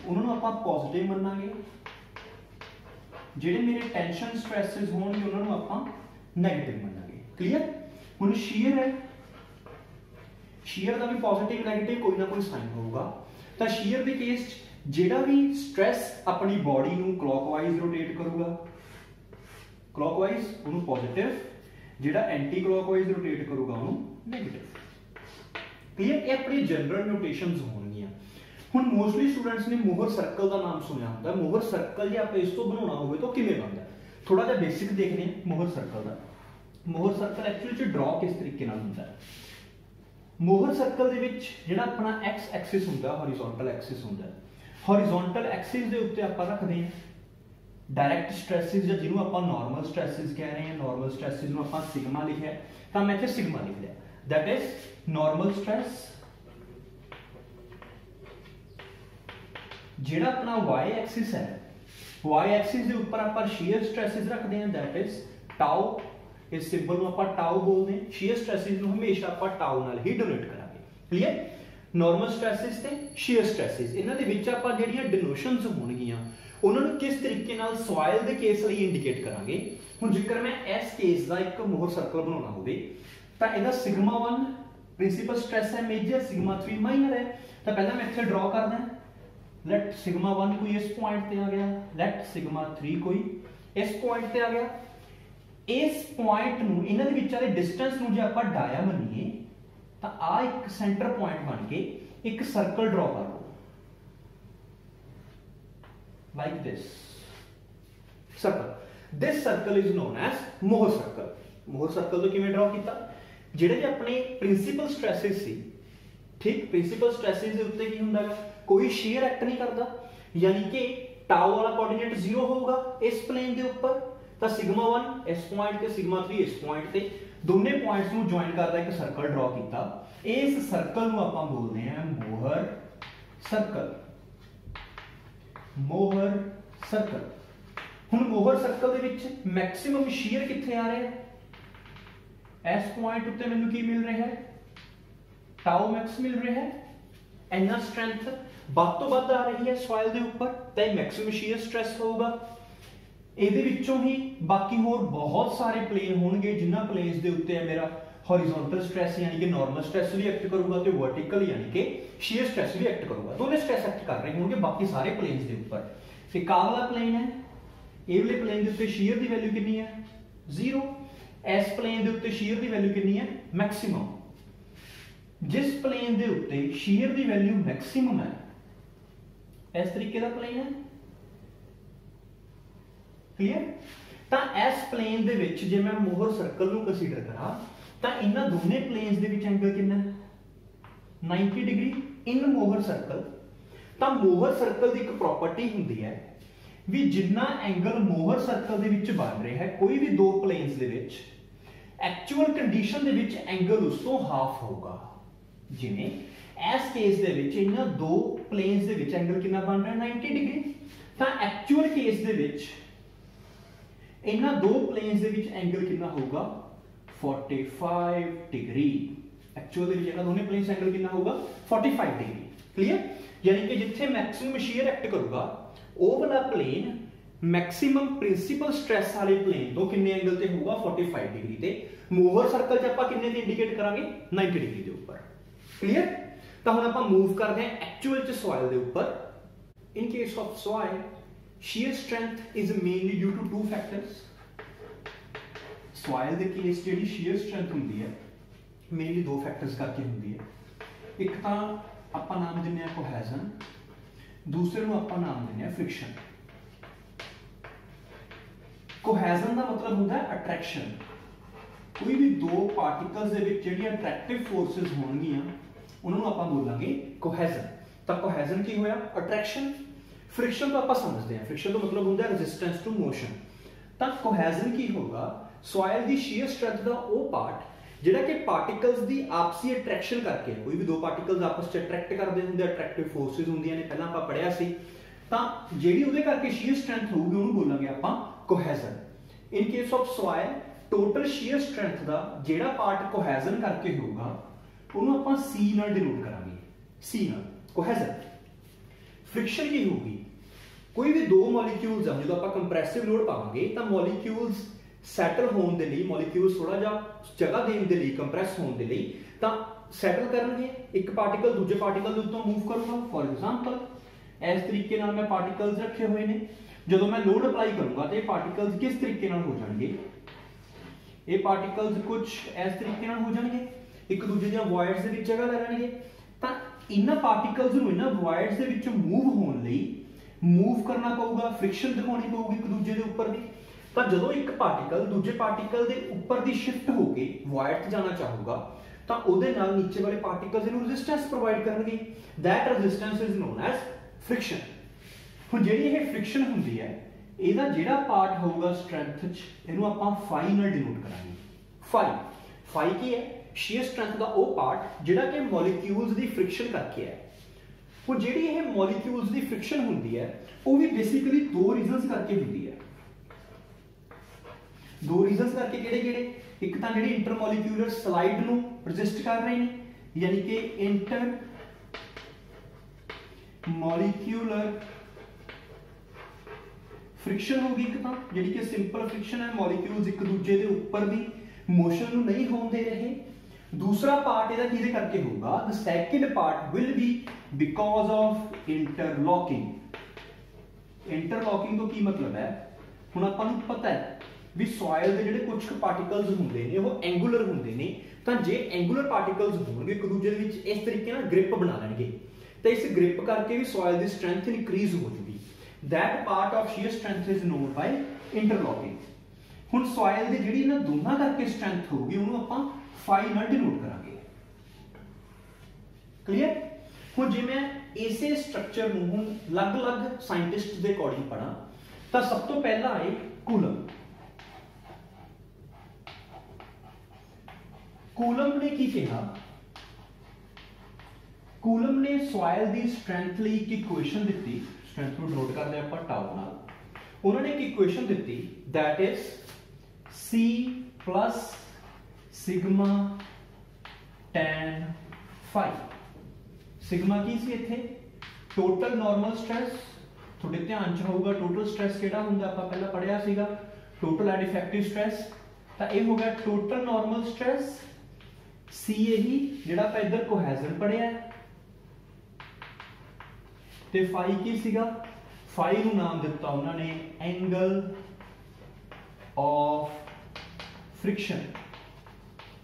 ਉਹਨਾਂ ਨੂੰ ਆਪਾਂ ਪੋਜ਼ਿਟਿਵ ਮੰਨਾਂਗੇ, ਜਿਹੜੇ ਮੇਰੇ ਟੈਂਸ਼ਨ ਸਟ੍ਰੈਸਸ ਹੋਣਗੇ ਉਹਨਾਂ ਨੂੰ ਆਪਾਂ ਨੈਗੇਟਿਵ ਮੰਨਾਂਗੇ। ਕਲੀਅਰ? ਹੁਣ ਸ਼ੀਅਰ ਹੈ, ਸ਼ੀਅਰ ਦਾ ਵੀ ਪੋਜ਼ਿਟਿਵ ਨੈਗੇਟਿਵ ਕੋਈ ਨਾ ਕੋਈ ਸਾਈਨ ਹੋਊਗਾ। ਤਾਂ ਸ਼ੀਅਰ ਦੇ ਕੇਸ 'ਚ ਜਿਹੜਾ ਵੀ ਸਟ੍ਰੈਸ ਆਪਣੀ ਬਾਡੀ ਨੂੰ ਕਲੌਕਵਾਈਜ਼ ਰੋਟੇਟ ਕਰੂਗਾ, ਕਲੌਕਵਾਈਜ਼, ਉਹਨੂੰ ਪੋਜ਼ਿਟਿਵ, ਜਿਹੜਾ ਐਂਟੀ ਕਲੌਕਵਾਈਜ਼ ਰੋਟੇਟ ਕਰੂਗਾ ਉਹਨੂੰ ਨੈਗੇਟਿਵ। ਕਲੀਅਰ? ਇਹ ਆਪਣੀ ਜਨਰਲ ਨੋਟੇਸ਼ਨਸ ਹੋਣਗੀਆਂ। ਹੁਣ ਮੋਸਟਲੀ ਸਟੂਡੈਂਟਸ ਨੇ ਮੋਹਰ ਸਰਕਲ ਦਾ ਨਾਮ ਸੁਣਿਆ ਹੁੰਦਾ। ਮੋਹਰ ਸਰਕਲ ਜੇ ਆਪਾਂ ਇਸ ਤੋਂ ਬਣਾਉਣਾ ਹੋਵੇ ਤਾਂ ਕਿਵੇਂ ਬਣਦਾ? ਥੋੜਾ ਜਿਹਾ ਬੇਸਿਕ ਦੇਖਦੇ ਹਾਂ ਮੋਹਰ ਸਰਕਲ ਦਾ। ਮੋਹਰ ਸਰਕਲ ਐਕਚੁਅਲੀ 'ਚ ਡਰਾ ਕਿਸ ਤਰੀਕੇ ਨਾਲ ਹੁੰਦਾ ਹੈ? ਮੋਹਰ ਸਰਕਲ ਦੇ ਵਿੱਚ ਜਿਹੜਾ ਆਪਣਾ ਐਕਸ ਐਕਸਿਸ ਹੁੰਦਾ, ਹੌਰੀਜ਼ੌਂਟਲ ਐਕਸਿਸ ਹੁੰਦਾ, ਹੌਰੀਜ਼ੌਂਟਲ ਐਕਸਿਸ ਦੇ ਉੱਤੇ ਆਪਾਂ ਰੱਖਦੇ ਹਾਂ ਡਾਇਰੈਕਟ ਸਟ੍ਰੈਸਸ, ਜਾਂ ਜਿਹਨੂੰ ਆਪਾਂ ਨਾਰਮਲ ਸਟ੍ਰੈਸਸ ਕਹਿ ਰਹੇ ਹਾਂ। ਨਾਰਮਲ ਸਟ੍ਰੈਸਸ ਨੂੰ ਆਪਾਂ ਸਿਗਮਾ ਲਿਖਿਆ, ਤਾਂ ਮੈਂ ਇੱਥੇ ਸਿਗਮਾ ਲਿਖ ਲਿਆ, ਦੈਟ ਇਜ਼ ਨਾਰਮਲ ਸਟ੍ਰੈਸ। ਜਿਹੜਾ ਆਪਣਾ y ਐਕਸਿਸ ਹੈ, y ਐਕਸਿਸ ਦੇ ਉੱਪਰ ਆਪਾਂ ਸ਼ੀਅਰ ਸਟ੍ਰੈਸਸ ਰੱਖਦੇ ਹਾਂ, ਦੈਟ ਇਜ਼ ਟਾਊ। ਇਸ ਸਿੰਬਲ ਨੂੰ ਆਪਾਂ ਟਾਊ ਬੋਲਦੇ ਹਾਂ। ਸ਼ੀਅਰ ਸਟ੍ਰੈਸਸ ਨੂੰ ਹਮੇਸ਼ਾ ਆਪਾਂ ਟਾਊ ਨਾਲ ਹੀ ਡਿਨੋਟ ਕਰਾਂਗੇ। ਕਲੀਅਰ? ਨਾਰਮਲ ਸਟ੍ਰੈਸਸ ਤੇ ਸ਼ੀਅਰ ਸਟ੍ਰੈਸਸ, ਇਹਨਾਂ ਦੇ ਵਿੱਚ ਆਪਾਂ ਜਿਹੜੀਆਂ ਡਿਨੋਸ਼ਨਸ ਹੋਣਗੀਆਂ ਉਹਨਾਂ ਨੂੰ ਕਿਸ ਤਰੀਕੇ ਨਾਲ ਸੋਇਲ ਦੇ ਕੇਸ ਲਈ ਇੰਡੀਕੇਟ ਕਰਾਂਗੇ। ਹੁਣ ਜੇਕਰ ਮੈਂ ਇਸ ਕੇਸ ਦਾ ਇੱਕ ਮੋਹਰ ਸਰਕਲ ਬਣਾਉਣਾ ਹੋਵੇ ਤਾਂ ਇਹਦਾ ਸਿਗਮਾ 1 ਪ੍ਰਿੰਸੀਪਲ ਸਟ੍ਰੈਸ ਹੈ ਮੇਜਰ, ਸਿਗਮਾ 3 ਮਾਈਨਰ ਹੈ। ਤਾਂ ਪਹਿਲਾਂ ਮੈਂ ਇੱਥੇ ਡਰਾ ਕਰਦਾ लेट सिग्मा 1 कोई इस पॉइंट पे आ गया, लेट सिग्मा 3 कोई इस पॉइंट पे आ गया। इस पॉइंट ਨੂੰ ਇਹਨਾਂ ਦੇ ਵਿੱਚ ਵਾਲੇ ਡਿਸਟੈਂਸ ਨੂੰ ਜੇ ਆਪਾਂ ਡਾਇਆ ਮੰਨੀਏ ਤਾਂ ਆ ਇੱਕ ਸੈਂਟਰ ਪੁਆਇੰਟ ਬਣ ਕੇ ਇੱਕ ਸਰਕਲ ਡਰਾ ਕਰ ਲਓ like this circle. This circle is known as ਮੋਹਰ ਸਰਕਲ। ਮੋਹਰ ਸਰਕਲ ਤੋਂ ਕਿਵੇਂ ਡਰਾ ਕੀਤਾ, ਜਿਹੜੇ ਜੇ ਆਪਣੇ ਪ੍ਰਿੰਸੀਪਲ ਸਟ੍ਰੈਸਸ ਸੀ, ਠੀਕ, ਪ੍ਰਿੰਸੀਪਲ ਸਟ੍ਰੈਸਸ ਦੇ ਉੱਤੇ ਕੀ ਹੁੰਦਾ ਹੈ, ਕੋਈ ਸ਼ੀਅਰ ਐਕਟ ਨਹੀਂ ਕਰਦਾ, ਯਾਨੀ ਕਿ ਟਾਓ ਵਾਲਾ ਕੋਆਰਡੀਨੇਟ 0 ਹੋਊਗਾ ਇਸ ਪਲੇਨ ਦੇ ਉੱਪਰ, ਤਾਂ ਸਿਗਮਾ 1 ਇਸ ਪੁਆਇੰਟ ਤੇ ਸਿਗਮਾ 3 ਇਸ ਪੁਆਇੰਟ ਤੇ ਦੋਨੇ ਪੁਆਇੰਟਸ ਨੂੰ ਜੁਆਇਨ ਕਰਦਾ ਇੱਕ ਸਰਕਲ ਡਰਾ ਕੀਤਾ। ਇਸ ਸਰਕਲ ਨੂੰ ਆਪਾਂ ਬੋਲਦੇ ਹਾਂ ਮੋਹਰ ਸਰਕਲ। ਮੋਹਰ ਸਰਕਲ। ਹੁਣ ਮੋਹਰ ਸਰਕਲ ਦੇ ਵਿੱਚ ਮੈਕਸਿਮਮ ਸ਼ੀਅਰ ਕਿੱਥੇ ਆ ਰਿਹਾ ਹੈ, ਇਸ ਪੁਆਇੰਟ ਉੱਤੇ ਮੈਨੂੰ ਕੀ ਮਿਲ ਰਿਹਾ ਹੈ, ਟਾਓ ਮੈਕਸ ਮਿਲ ਰਿਹਾ ਹੈ। ਇੰਨਾ ਸਟਰੈਂਥ ਵੱਧ ਤੋਂ ਵੱਧ ਆ ਰਹੀ ਹੈ ਸੋਇਲ ਦੇ ਉੱਪਰ ਤਾਂ ਇਹ ਮੈਕਸਿਮਮ ਸ਼ੀਅਰ ਸਟ੍ਰੈਸ ਹੋਊਗਾ। ਇਹਦੇ ਵਿੱਚੋਂ ਹੀ ਬਾਕੀ ਹੋਰ ਬਹੁਤ ਸਾਰੇ ਪਲੇਨ ਹੋਣਗੇ ਜਿਨ੍ਹਾਂ ਪਲੇਨਸ ਦੇ ਉੱਤੇ ਮੇਰਾ ਹੌਰੀਜ਼ੌਂਟਲ ਸਟ੍ਰੈਸ ਯਾਨੀ ਕਿ ਨਾਰਮਲ ਸਟ੍ਰੈਸ ਵੀ ਐਕਟ ਕਰੂਗਾ ਤੇ ਵਰਟੀਕਲ ਯਾਨੀ ਕਿ ਸ਼ੀਅਰ ਸਟ੍ਰੈਸ ਵੀ ਐਕਟ ਕਰੂਗਾ। ਦੋਨੇ ਸਟ੍ਰੈਸ ਐਕਟ ਕਰ ਰਹੇ ਹੋਣਗੇ ਬਾਕੀ ਸਾਰੇ ਪਲੇਨਸ ਦੇ ਉੱਪਰ। ਇੱਕ ਆਹ ਵਾਲਾ ਪਲੇਨ ਹੈ, ਇਹ ਵਾਲੇ ਪਲੇਨ ਦੇ ਉੱਤੇ ਸ਼ੀਅਰ ਦੀ ਵੈਲਿਊ ਕਿੰਨੀ ਹੈ, 0। ਇਸ ਪਲੇਨ ਦੇ ਉੱਤੇ ਸ਼ੀਅਰ ਦੀ ਵੈਲਿਊ ਕਿੰਨੀ ਹੈ, ਮੈਕਸਿਮਮ। ਜਿਸ ਪਲੇਨ ਦੇ ਉੱਤੇ ਸ਼ੀਅਰ ਦੀ ਵੈਲਿਊ ਮੈਕਸਿਮਮ ਹੈ, ਇਸ ਤਰੀਕੇ ਦਾ ਪਲੇਨ ਹੈ, ਕਲੀਅਰ। ਤਾਂ ਇਸ ਪਲੇਨ ਦੇ ਵਿੱਚ ਜੇ ਮੈਂ ਮੋਹਰ ਸਰਕਲ ਨੂੰ ਕੰਸੀਡਰ ਕਰਾਂ ਤਾਂ ਇਹਨਾਂ ਦੋਨੇ ਪਲੇਨਸ ਦੇ ਵਿੱਚ ਐਂਗਲ ਕਿੰਨਾ ਹੈ, 90 ਡਿਗਰੀ ਇਨ ਮੋਹਰ ਸਰਕਲ। ਤਾਂ ਮੋਹਰ ਸਰਕਲ ਦੀ ਇੱਕ ਪ੍ਰਾਪਰਟੀ ਹੁੰਦੀ ਹੈ ਵੀ ਜਿੰਨਾ ਐਂਗਲ ਮੋਹਰ ਸਰਕਲ ਦੇ ਵਿੱਚ ਬਣ ਰਿਹਾ ਹੈ ਕੋਈ ਵੀ ਦੋ ਪਲੇਨਸ ਦੇ ਵਿੱਚ, ਐਕਚੁਅਲ ਕੰਡੀਸ਼ਨ ਦੇ ਵਿੱਚ ਐਂਗਲ ਉਸ ਤੋਂ ਹਾਫ ਹੋਊਗਾ। ਜਿਵੇਂ ਇਸ ਕੇਸ ਦੇ ਵਿੱਚ ਇਹਨਾਂ ਦੋ ਪਲੇਨਸ ਦੇ ਵਿੱਚ ਐਂਗਲ ਕਿੰਨਾ ਬਣ ਰਿਹਾ, 90 ਡਿਗਰੀ। ਤਾਂ ਐਕਚੁਅਲ ਕੇਸ ਦੇ ਵਿੱਚ ਇਹਨਾਂ ਦੋ ਪਲੇਨਸ ਦੇ ਵਿੱਚ ਐਂਗਲ ਕਿੰਨਾ ਹੋਊਗਾ, 45 ਡਿਗਰੀ। ਐਕਚੁਅਲ ਦੇ ਵਿੱਚ ਇਹਨਾਂ ਦੋਨੇ ਪਲੇਨਸ ਐਂਗਲ ਕਿੰਨਾ ਹੋਊਗਾ, 45 ਡਿਗਰੀ। ਕਲੀਅਰ। ਯਾਨੀ ਕਿ ਜਿੱਥੇ ਮੈਕਸਿਮਮ ਸ਼ੀਅਰ ਐਕਟ ਕਰੂਗਾ ਉਹ ਵਾਲਾ ਪਲੇਨ ਮੈਕਸਿਮਮ ਪ੍ਰਿੰਸੀਪਲ ਸਟ੍ਰੈਸ ਵਾਲੇ ਪਲੇਨ ਤੋਂ ਕਿੰਨੇ ਐਂਗਲ ਤੇ ਹੋਊਗਾ, 45 ਡਿਗਰੀ ਤੇ। ਮੂਵਰ ਸਰਕਲ 'ਚ ਆਪਾਂ ਕਿੰਨੇ ਦੀ ਇੰਡੀਕੇਟ ਕਰਾਂਗੇ, 90 ਡਿਗਰੀ ਦੇ ਉੱਪਰ। ਕਲੀਅਰ। ਤਾਂ ਹੁਣ ਆਪਾਂ ਮੂਵ ਕਰਦੇ ਹਾਂ ਐਕਚੁਅਲ 'ਚ ਸੋਇਲ ਦੇ ਉੱਪਰ। In case of soil shear strength is mainly due to two factors। soil ਦੇ ਕੇਸ ਜਿਹੜੀ shear strength ਹੁੰਦੀ ਹੈ ਮੇਨਲੀ ਦੋ ਫੈਕਟਰਸ ਕਰਕੇ ਹੁੰਦੀ ਹੈ। ਇੱਕ ਤਾਂ ਆਪਾਂ ਨਾਮ ਦਿੰਦੇ ਆ ਕੋਹੈਜ਼ਨ, ਦੂਸਰੇ ਨੂੰ ਆਪਾਂ ਨਾਮ ਦਿੰਦੇ ਆ ਫ੍ਰਿਕਸ਼ਨ। ਕੋਹੈਜ਼ਨ ਦਾ ਮਤਲਬ ਹੁੰਦਾ ਹੈ ਅਟਰੈਕਸ਼ਨ। ਕੋਈ ਵੀ ਦੋ ਪਾਰਟੀਕਲਸ ਦੇ ਵਿੱਚ ਜਿਹੜੀਆਂ ਅਟਰੈਕਟਿਵ ਫੋਰਸਸ ਹੋਣਗੀਆਂ ਉਹਨਾਂ ਨੂੰ ਆਪਾਂ ਬੋਲਾਂਗੇ ਕੋਹੈਜ਼ਨ। ਤਾਂ ਕੋਹੈਜ਼ਨ ਕੀ ਹੋਇਆ, ਅਟਰੈਕਸ਼ਨ। फ्रिक्शन तो आप समझते हैं, फ्रिक्शन तो मतलब होता है रेजिस्टेंस टू मोशन। तो कोहेजन की होगा, सॉइल दी shear स्ट्रेंथ का वो पार्ट जिहड़ा कि पार्टिकल्स दी आपसी अट्रैक्शन करके, कोई भी दो पार्टिकल्स आपस च अट्रैक्ट करते होंगे, अट्रैक्टिव फोर्सेस होंदियां ने, पहला आपां पढ़िया सी। तां जिहड़ी उहदे करके shear स्ट्रेंथ होगी उहनूं बोलांगे आपां cohesion. In case of soil total shear strength का जिहड़ा पार्ट कोहेजन करके होगा उहनूं आपां C नाल डिनोट करांगे, C नाल कोहेजन। फ्रिक्शन की होगी, कोई भी दो मॉलिक्यूल्स जो आप कंप्रेसिव लोड पावांगे तो मॉलिक्यूल्स सैटल होने के लिए, मॉलिक्यूल्स थोड़ा जा जगह देने के लिए, कंप्रेस होने के लिए तो सैटल करनगे। एक पार्टिकल दूजे पार्टिकल के उत्तों मूव करूंगा। फॉर एग्जांपल इस तरीके नाल मैं पार्टिकल्स रखे हुए हैं, जो मैं लोड अप्लाई करूंगा तो ये पार्टिकल्स किस तरीके नाल हो जाएंगे, ये पार्टिकल्स कुछ इस तरीके नाल हो जाएंगे, एक दूजे दी वॉइड्स दे विच जगह ले लैणगे। तां इन्हां पार्टिकल्स नूं इन्हां वॉइड्स दे विच मूव होने लई मूव करना पऊगा, फ्रिक्शन दिखानी पऊगी एक दूजे के उपर दी। तो जो एक पार्टिकल दूजे पार्टिकल के उपर दी शिफ्ट होके वॉइड च जाना चाहूगा तो उहदे नाल नीचे वाले पार्टिकल्स इहनूं रेजिस्टेंस प्रोवाइड करनगे। That resistance is known as friction. हुण जिहड़ी इह फ्रिक्शन हुंदी है इहदा जिहड़ा पार्ट होऊगा स्ट्रेंथ च इहनूं आपां फाई नाल डिनोट करांगे। फाई की है, shear स्ट्रेंथ का वो पार्ट जिहड़ा कि मॉलिक्यूल्स दी फ्रिक्शन करके है। ਹੁਣ ਜਿਹੜੀ ਇਹ ਮੋਲੀਕਿਊਲਸ ਦੀ ਫ੍ਰਿਕਸ਼ਨ ਹੁੰਦੀ ਹੈ ਉਹ ਵੀ ਬੇਸਿਕਲੀ ਦੋ ਰੀਜ਼ਨਸ ਕਰਕੇ ਹੁੰਦੀ ਹੈ। ਦੋ ਰੀਜ਼ਨਸ ਕਰਕੇ ਕਿਹੜੇ-ਕਿਹੜੇ, ਇੱਕ ਤਾਂ ਜਿਹੜੀ ਇੰਟਰਮੋਲੀਕਿਊਲਰ ਸਲਾਈਡ ਨੂੰ ਰੈਜ਼ਿਸਟ ਕਰ ਰਹੇ ਨੇ ਯਾਨੀ ਕਿ ਇੰਟਰ ਮੋਲੀਕਿਊਲਰ फ्रिक्शन होगी, एक तो जिहड़ी कि सिंपल फ्रिक्शन है, मॉलिक्यूल्स एक दूजे के उपर दी मोशन नूं नहीं होण दे रहे। दूसरा पार्ट ਇਹਦਾ ਕਿਹਦੇ ਕਰਕੇ ਹੋਊਗਾ? The second part will be because of interlocking. Interlocking तो की मतलब है, ਹੁਣ ਆਪਾਂ ਨੂੰ ਪਤਾ ਹੈ ਵੀ ਸੋਇਲ ਦੇ ਜਿਹੜੇ ਕੁਝ ਪਾਰਟੀਕਲਸ ਹੁੰਦੇ ਨੇ ਉਹ ਐਂਗੂਲਰ ਹੁੰਦੇ ਨੇ, ਤਾਂ ਜੇ ਐਂਗੂਲਰ ਪਾਰਟੀਕਲਸ ਹੋਣਗੇ ਇੱਕ ਦੂਜੇ ਦੇ ਵਿੱਚ ਇਸ ਤਰੀਕੇ ਨਾਲ ਗ੍ਰਿਪ ਬਣਾ ਲੈਣਗੇ, ਤਾਂ ਇਸ ਗ੍ਰਿਪ ਕਰਕੇ ਵੀ ਸੋਇਲ ਦੀ ਸਟਰੈਂਥ ਇਨਕਰੀਜ਼ ਹੋ ਜੂਗੀ। That part of shear strength is known by interlocking। ਹੁਣ ਸੋਇਲ ਦੀ ਜਿਹੜੀ ਇਹਨਾਂ ਦੋਨਾਂ ਕਰਕੇ ਸਟਰੈਂਥ ਹੋਊਗੀ ਉਹਨੂੰ ਆਪਾਂ ਫਾਈ ਨਾਲ ਡਿਨੋਟ ਕਰਾਂਗੇ। ਕਲੀਅਰ? ਹੁਣ ਜੇ ਮੈਂ ਇਸੇ ਸਟਰਕਚਰ ਨੂੰ ਹੁਣ ਅਲੱਗ-ਅਲੱਗ ਸਾਇੰਟਿਸਟ ਦੇ ਅਕੋਰਡਿੰਗ ਪੜਾਂ ਤਾਂ ਸਭ ਤੋਂ ਪਹਿਲਾਂ ਆਏ ਕੂਲਮ। ਕੂਲਮ ਨੇ ਕੀ ਕਿਹਾ? ਕੂਲਮ ਨੇ ਸੋਇਲ ਦੀ ਸਟਰੈਂਥ ਲਈ ਇੱਕ ਇਕੁਏਸ਼ਨ ਦਿੱਤੀ, ਸਟਰੈਂਥ ਨੂੰ ਨੋਟ ਕਰਦੇ ਆਪਾਂ ਟਾਊ ਨਾਲ। ਉਹਨਾਂ ਨੇ ਇੱਕ ਇਕੁਏਸ਼ਨ ਦਿੱਤੀ that is C plus sigma tan phi। Sigma ਕੀ ਸੀ ਇੱਥੇ? Total normal stress. ਤੁਹਾਡੇ ਧਿਆਨ ਚ ਹੋਊਗਾ ਟੋਟਲ ਸਟ੍ਰੈਸ ਕਿਹੜਾ ਹੁੰਦਾ, ਆਪਾਂ ਪਹਿਲਾਂ ਪੜਿਆ ਸੀਗਾ ਟੋਟਲ ਐਂਡ ਇਫੈਕਟਿਵ ਸਟ੍ਰੈਸ। ਤਾਂ ਇਹ ਹੋ ਗਿਆ ਟੋਟਲ ਨਾਰਮਲ ਸਟ੍ਰੈਸ। ਸੀ ਇਹੀ ਜਿਹੜਾ ਆਪਾਂ ਇੱਧਰ ਕੋਹੈਜ਼ਨ ਪੜਿਆ, ਤੇ ਫਾਈ ਕੀ ਸੀਗਾ? ਫਾਈ ਨੂੰ ਨਾਮ ਦਿੱਤਾ ਉਹਨਾਂ ਨੇ angle of friction.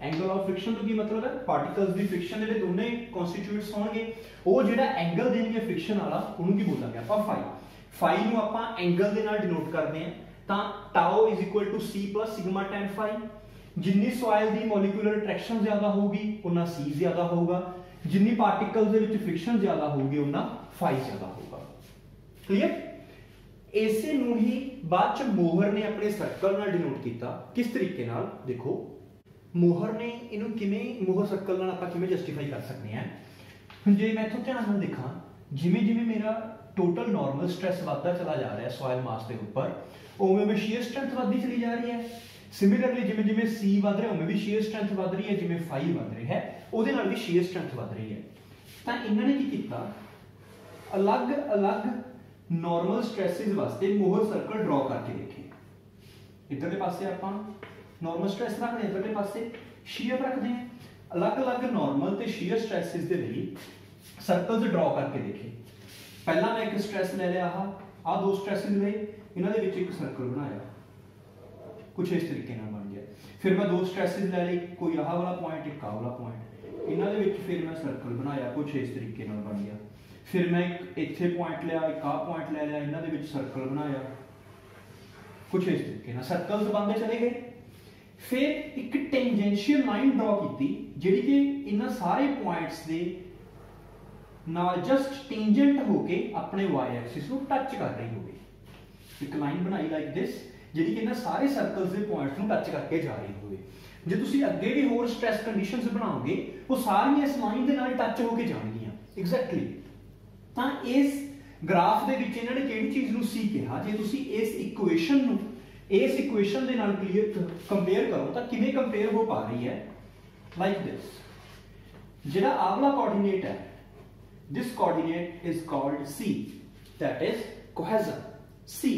Angle of friction तो की मतलब है पार्टिकल्स दी फ्रिक्शन ਜਿਹੜੇ ਦੋਨੇ ਕਨਸਟੀਟਿਊਟਸ ਹੋਣਗੇ ਉਹ ਜਿਹੜਾ ਐਂਗਲ ਦੇਣਗੇ फ्रिक्शन ਵਾਲਾ ਉਹਨੂੰ ਕੀ ਬੋਲਾਂਗੇ ਆਪਾਂ ਫਾਈ। ਫਾਈ ਨੂੰ ਆਪਾਂ ਐਂਗਲ ਦੇ ਨਾਲ ਡਿਨੋਟ ਕਰਦੇ ਹਾਂ, ਤਾਂ ਟਾਓ c + ਸਿਗਮਾ tan phi। ਜਿੰਨੀ ਸੋਇਲ ਦੀ ਮੋਲੀਕੂਲਰ ਅਟਰੈਕਸ਼ਨ ਜ਼ਿਆਦਾ ਹੋਊਗੀ ਉਨਾ c ਜ਼ਿਆਦਾ ਹੋਊਗਾ, ਜਿੰਨੀ ਪਾਰਟੀਕਲਸ ਦੇ ਵਿੱਚ फ्रिक्शन ਜ਼ਿਆਦਾ ਹੋਊਗੀ ਉਨਾ phi ਜ਼ਿਆਦਾ ਹੋਊਗਾ। ਕਲੀਅਰ? ਇਸੇ ਨੂੰ ਹੀ ਬਾਅਦ ਚ ਮੋਹਰ ਨੇ ਆਪਣੇ ਸਰਕਲ ਨਾਲ ਡਿਨੋਟ ਕੀਤਾ। ਕਿਸ ਤਰੀਕੇ ਨਾਲ? ਦੇਖੋ ਮੋਹਰ ਨੇ ਇਹਨੂੰ ਕਿਵੇਂ, ਮੋਹਰ ਸਰਕਲ ਨਾਲ ਆਪਾਂ ਕਿਵੇਂ ਜਸਟੀਫਾਈ ਕਰ ਸਕਦੇ ਹਾਂ। ਹੁਣ ਜੇ ਮੈਂ ਇੱਥੋਂ ਧਿਆਨ ਨਾਲ ਦੇਖਾਂ, ਜਿਵੇਂ ਜਿਵੇਂ ਮੇਰਾ ਟੋਟਲ ਨਾਰਮਲ ਸਟ੍ਰੈਸ ਵੱਧਦਾ ਚਲਾ ਜਾ ਰਿਹਾ ਸੋਇਲ ਮਾਸ ਦੇ ਉੱਪਰ, ਉਵੇਂ ਉਵੇਂ ਸ਼ੀਅਰ ਸਟਰੈਂਥ ਵੱਧਦੀ ਚਲੀ ਜਾ ਰਹੀ ਹੈ। ਸਿਮਿਲਰਲੀ ਜਿਵੇਂ ਜਿਵੇਂ C ਵੱਧ ਰਿਹਾ ਉਵੇਂ ਵੀ ਸ਼ੀਅਰ ਸਟਰੈਂਥ ਵੱਧ ਰਹੀ ਹੈ, ਜਿਵੇਂ ਫਾਈ ਵੱਧ ਰਿਹਾ ਹੈ ਉਹਦੇ ਨਾਲ ਵੀ ਸ਼ੀਅਰ ਸਟਰੈਂਥ ਵੱਧ ਰਹੀ ਹੈ। ਤਾਂ ਇਹਨਾਂ ਨੇ ਕੀ ਕੀਤਾ, ਅਲੱਗ-ਅਲੱਗ ਨਾਰਮਲ ਸਟ੍ਰੈਸਿਸ ਵਾਸਤੇ ਮੋਹਰ ਸਰਕਲ ਡਰਾ ਕਰਕੇ ਦੇਖੇ। ਇੱਧਰਲੇ ਪਾਸੇ ਆਪਾਂ ਨਾਰਮਲ ਸਟ੍ਰੈਸ ਰੱਖਦੇ, ਇੱਧਰਲੇ ਪਾਸੇ ਸ਼ੀਅਰ ਰੱਖਦੇ ਹਾਂ। ਅਲੱਗ-ਅਲੱਗ ਨਾਰਮਲ ਤੇ ਸ਼ੀਅਰ ਸਟ੍ਰੈਸਿਸ ਦੇ ਲਈ ਸਰਕਲਸ ਡਰਾ ਕਰਕੇ ਦੇਖੇ। ਪਹਿਲਾਂ ਮੈਂ ਇੱਕ ਸਟ੍ਰੈਸ ਲੈ ਲਿਆ, ਆਹ ਦੋ ਸਟ੍ਰੈਸਿਸ ਲਏ, ਇਹਨਾਂ ਦੇ ਵਿੱਚ ਇੱਕ ਸਰਕਲ ਬਣਾਇਆ, ਕੁਝ ਇਸ ਤਰੀਕੇ ਨਾਲ ਬਣ ਗਿਆ। ਫਿਰ ਮੈਂ ਦੋ ਸਟ੍ਰੈਸਿਸ ਲੈ ਲਈ, ਕੋਈ ਆਹ ਵਾਲਾ ਪੁਆਇੰਟ, ਇੱਕ ਆਹ ਵਾਲਾ ਪੁਆਇੰਟ, ਇਹਨਾਂ ਦੇ ਵਿੱਚ ਫਿਰ ਮੈਂ ਸਰਕਲ ਬਣਾਇਆ, ਕੁਝ ਇਸ ਤਰੀਕੇ ਨਾਲ ਬਣ ਗਿਆ। ਫਿਰ ਮੈਂ ਇੱਕ ਇੱਥੇ ਪੁਆਇੰਟ ਲਿਆ, ਇੱਕ ਆਹ ਪੁਆਇੰਟ ਲੈ ਲਿਆ, ਇਹਨਾਂ ਦੇ ਵਿੱਚ ਸਰਕਲ ਬਣਾਇਆ, ਕੁਝ ਇਸ ਤਰੀਕੇ ਨਾਲ ਸਰਕਲਸ ਬਣਦੇ ਚਲੇ ਗਏ। ਫਿਰ ਇੱਕ ਟੈਂਜੈਂਸ਼ੀਅਲ ਲਾਈਨ ਡਰਾ ਕੀਤੀ ਜਿਹੜੀ ਕਿ ਇਹਨਾਂ ਸਾਰੇ ਪੁਆਇੰਟਸ ਦੇ ਨਾਲ ਜਸਟ ਟੈਂਜੈਂਟ ਹੋ ਕੇ ਆਪਣੇ y ਐਕਸਿਸ ਨੂੰ ਟੱਚ ਕਰ ਰਹੀ ਹੋਵੇ। ਇੱਕ ਲਾਈਨ ਬਣਾਈ ਲਾਈਕ ਦਿਸ ਜਿਹੜੀ ਕਿ ਇਹਨਾਂ ਸਾਰੇ ਸਰਕਲਸ ਦੇ ਪੁਆਇੰਟਸ ਨੂੰ ਟੱਚ ਕਰਕੇ ਜਾ ਰਹੀ ਹੋਵੇ। ਜੇ ਤੁਸੀਂ ਅੱਗੇ ਵੀ ਹੋਰ ਸਟ੍ਰੈਸ ਕੰਡੀਸ਼ਨਸ ਬਣਾਓਗੇ ਉਹ ਸਾਰੀਆਂ ਇਸ ਲਾਈਨ ਦੇ ਨਾਲ ਟੱਚ ਹੋ ਕੇ ਜਾਣਗੀਆਂ ਐਗਜ਼ੈਕਟਲੀ। ਤਾਂ ਇਸ ਗ੍ਰਾਫ ਦੇ ਵਿੱਚ ਇਹਨਾਂ ਨੇ ਕਿਹੜੀ ਚੀਜ਼ ਨੂੰ ਸੀ ਕਿਹਾ? ਜੇ ਤੁਸੀਂ ਇਸ ਇਕੁਏਸ਼ਨ ਨੂੰ ਇਸ ਇਕੁਏਸ਼ਨ ਦੇ ਨਾਲ ਕੰਪੇਅਰ ਕਰੋ ਤਾਂ ਕਿਵੇਂ ਕੰਪੇਅਰ ਹੋ ਪਾ ਰਹੀ ਹੈ? Like this. ਜਿਹੜਾ ਆਵਲਾ ਕੋਆਰਡੀਨੇਟ ਹੈ, this coordinate is called C, that is cohesion C।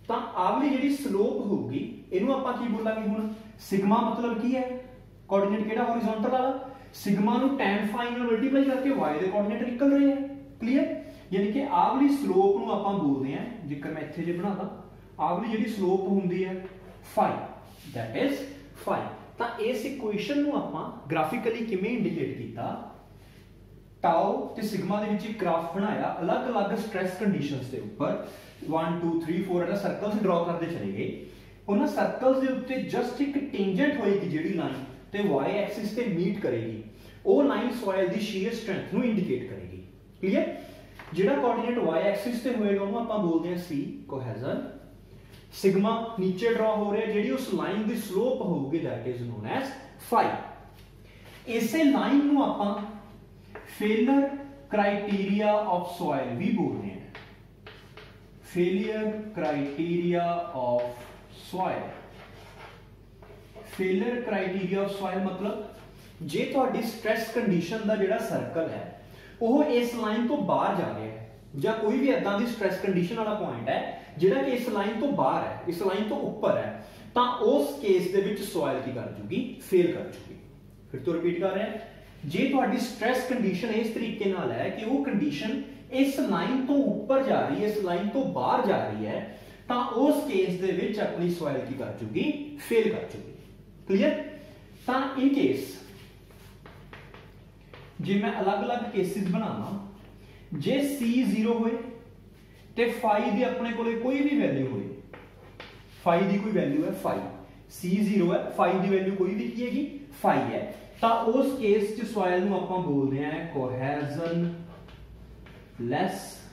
ਤਾਂ ਆਵਲੀ ਜਿਹੜੀ ਸਲੋਪ ਹੋਊਗੀ ਇਹਨੂੰ ਆਪਾਂ ਕੀ ਬੋਲਾਂਗੇ ਹੁਣ? ਸਿਗਮਾ ਮਤਲਬ ਕੀ ਹੈ? ਕੋਆਰਡੀਨੇਟ ਕਿਹੜਾ? ਹੌਰੀਜ਼ੌਂਟਲ ਵਾਲਾ। ਸਿਗਮਾ ਨੂੰ tan phi ਨਾਲ ਮਲਟੀਪਲਾਈ ਕਰਕੇ y ਦੇ ਕੋਆਰਡੀਨੇਟ ਨਿਕਲ ਰਹੇ ਹੈ। ਕਲੀਅਰ? ਯਾਨੀ ਕਿ ਆਵਲੀ ਸਲੋਪ ਨੂੰ ਆਪਾਂ ਬੋਲਦੇ ਹਾਂ, ਜੇਕਰ ਮੈਂ ਇੱਥੇ ਜੇ ਬਣਾਦਾ, ਆਵਲੀ ਜਿਹੜੀ ਸਲੋਪ ਹੁੰਦੀ ਹੈ phi, that is phi। ਤਾਂ ਇਸ ਇਕੁਏਸ਼ਨ ਨੂੰ ਆਪਾਂ ਗ੍ਰਾਫਿਕਲੀ ਕਿਵੇਂ ਇੰਡੀਕੇਟ ਕੀਤਾ? ਟਾਓ ਤੇ ਸਿਗਮਾ ਦੇ ਵਿੱਚ ਇੱਕ ਗ੍ਰਾਫ ਬਣਾਇਆ, ਅਲੱਗ-ਅਲੱਗ ਸਟ੍ਰੈਸ ਕੰਡੀਸ਼ਨਸ ਦੇ ਉੱਪਰ 1 2 3 4 ਇਹਦਾ ਸਰਕਲਸ ਡਰਾ ਕਰਦੇ ਚਲੇ ਗਏ। ਉਹਨਾਂ ਸਰਕਲਸ ਦੇ ਉੱਤੇ ਜਸਟ ਇੱਕ ਟੈਂਜੈਂਟ ਹੋਏਗੀ ਜਿਹੜੀ ਲਾਈਨ ਤੇ y ਐਕਸਿਸ ਤੇ ਮੀਟ ਕਰੇਗੀ, ਉਹ ਲਾਈਨ ਸੋਇਲ ਦੀ ਸ਼ੀਅਰ ਸਟਰੈਂਥ ਨੂੰ ਇੰਡੀਕੇਟ ਕਰੇਗੀ। ਕਲੀਅਰ? ਜਿਹੜਾ ਕੋਆਰਡੀਨੇਟ y ਐਕਸਿਸ ਤੇ ਹੋਏਗਾ ਉਹਨੂੰ ਆਪਾਂ ਬੋਲਦੇ ਹਾਂ C, ਕੋਹੈਜ਼ਨ। ਸਿਗਮਾ ਨੀਚੇ ਡਰਾ ਹੋ ਰਿਹਾ, ਜਿਹੜੀ ਉਸ ਲਾਈਨ ਦੀ ਸਲੋਪ ਹੋਊਗੀ that is known as phi। ਇਸੇ ਲਾਈਨ ਨੂੰ ਆਪਾਂ ਫੇਲਰ ਕ੍ਰਾਈਟੇਰੀਆ ਆਫ ਸੋਇਲ ਵੀ ਬੋਲਦੇ ਹਾਂ। Failure criteria of soil. Failure criteria of soil ਮਤਲਬ ਜੇ ਤੁਹਾਡੀ ਸਟ੍ਰੈਸ ਕੰਡੀਸ਼ਨ ਦਾ ਜਿਹੜਾ ਸਰਕਲ ਹੈ ਉਹ ਇਸ ਲਾਈਨ ਤੋਂ ਬਾਹਰ ਜਾ ਰਿਹਾ ਹੈ, ਜਾਂ ਕੋਈ ਵੀ ਇਦਾਂ ਦੀ ਸਟ੍ਰੈਸ ਕੰਡੀਸ਼ਨ ਵਾਲਾ ਪੁਆਇੰਟ ਹੈ ਜਿਹੜਾ ਕਿ ਇਸ ਲਾਈਨ ਤੋਂ ਬਾਹਰ ਹੈ, ਇਸ ਲਾਈਨ ਤੋਂ ਉੱਪਰ ਹੈ, ਤਾਂ ਉਸ ਕੇਸ ਦੇ ਵਿੱਚ ਸੋਇਲ ਕੀ ਕਰ ਜੂਗੀ? ਫੇਲ ਕਰ ਜੂਗੀ। फिर तो रिपीट कर रहे हैं, जे तुहाडी स्ट्रेस कंडीशन इस तरीके नाल है कि वो कंडीशन इस लाइन तो ऊपर जा रही है, इस लाइन तो बाहर जा रही है, तो उस केस दे विच अपनी सॉइल की कर चुकी, फेल कर चुकी। क्लियर? तो इन केस जे मैं अलग अलग केसेस बनावा, जे C 0 होए ते फाई दी अपने कोले कोई भी वैल्यू होए, फाई दी कोई वैल्यू है, फाई C 0 है, फाई दी वैल्यू कोई भी की हैगी, फाई है, तो उस केस च सॉइल नूं आपां बोलदे हैं कोहेजन लेस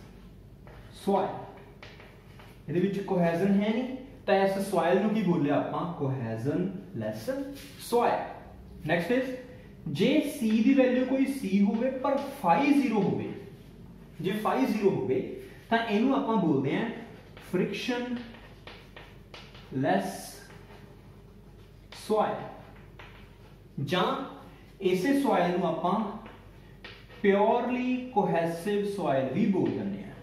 सॉइल। इहदे विच कोहेजन है नहीं, तो इस सॉइल नूं की बोले आपां cohesion less soil. Next is J C the value कोई C होवे पर फाई 0 होवे, जे फाई 0 होवे तो इहनूं आपां बोलदे हैं फ्रिक्शन लेस सॉइल, जां इसे सॉइल नूं आपां प्योरली कोहेसिव सॉइल भी बोल दिंदे हैं।